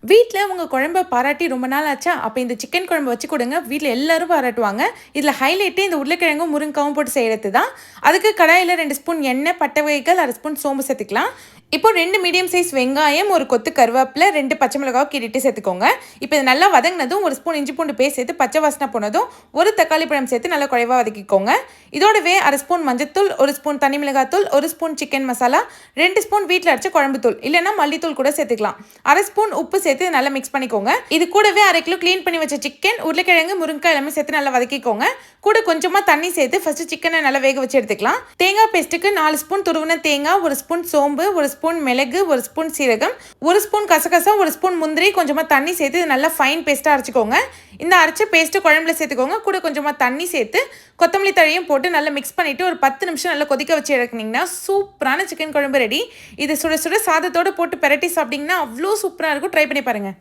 வீட்டில் உங்கள் குழம்ப பாராட்டி ரொம்ப நாள் ஆச்சா? அப்போ இந்த சிக்கன் குழம்பு வச்சு கொடுங்க. வீட்டில் எல்லாரும் பாராட்டுவாங்க. இதில் ஹைலைட்டே இந்த உருளைக்கிழங்கும் முருங்காவும் போட்டு செய்கிறது தான். அதுக்கு கடாயில் 2 ஸ்பூன் எண்ணெய், பட்டை வகைகள், 1/2 ஸ்பூன் சோம்பு சேர்த்துக்கலாம். இப்போ 2 மீடியம் சைஸ் வெங்காயம், ஒரு கொத்து கருவேப்பிலை, 2 பச்சை மிளகாய் கீறிட்டு சேர்த்துக்கோங்க. இப்போ இது நல்லா வதங்கினதும் 1 ஸ்பூன் இஞ்சி பூண்டு பேஸ்ட் சேர்த்து பச்சை வாசனை போனதும் ஒரு தக்காளி பழம் சேர்த்து நல்லா குழைவாக வதக்கிக்கோங்க. இதோடவே 1/2 ஸ்பூன் மஞ்சத்தூள், 1 ஸ்பூன் தனி மிளகாத்தூள், 1 ஸ்பூன் சிக்கன் மசாலா, 2 ஸ்பூன் வீட்டில் அரைச்ச குழம்பு தூள் இல்லைன்னா மல்லித்தூள் கூட சேர்த்துக்கலாம். 1/2 ஸ்பூன் உப்பு சேர்த்து நல்லா மிக்ஸ் பண்ணிக்கோங்க. இது கூடவே 1/2 கிலோ க்ளீன் பண்ணி வச்ச சிக்கன், உருளைக்கிழங்கு, முருங்காய் எல்லாமே சேர்த்து நல்லா வதக்கிக்கோங்க. கூட கொஞ்சமாக தண்ணி சேர்த்து ஃபர்ஸ்ட் சிக்கனை நல்லா வேக வச்சு எடுத்துக்கலாம். தேங்காய் பேஸ்ட்டுக்கு 4 ஸ்பூன் துருவின தேங்காய், 1 ஸ்பூன் சோம்பு, 1 ஸ்பூன் மிளகு, 1 ஸ்பூன் சீரகம், 1 ஸ்பூன் கசகசா, 1 ஸ்பூன் முந்திரி, கொஞ்சமாக தண்ணி சேர்த்து இது நல்லா ஃபைன் பேஸ்ட்டாக அரைச்சிக்கோங்க. இந்த அரைச்ச பேஸ்ட்டு குழம்புல சேர்த்துக்கோங்க. கூட கொஞ்சமாக தண்ணி சேர்த்து கொத்தமல்லி தழையும் போட்டு நல்லா மிக்ஸ் பண்ணிவிட்டு ஒரு 10 நிமிஷம் நல்லா கொதிக்க வச்சு இறக்குனீங்கன்னா சூப்பரான சிக்கன் குழம்பு ரெடி. இது சுட சுட சாதத்தோடு போட்டு பெரட்டி சாப்பிட்டிங்கன்னா அவ்வளோ சூப்பராக இருக்கும். ட்ரை பண்ணி பாருங்கள்.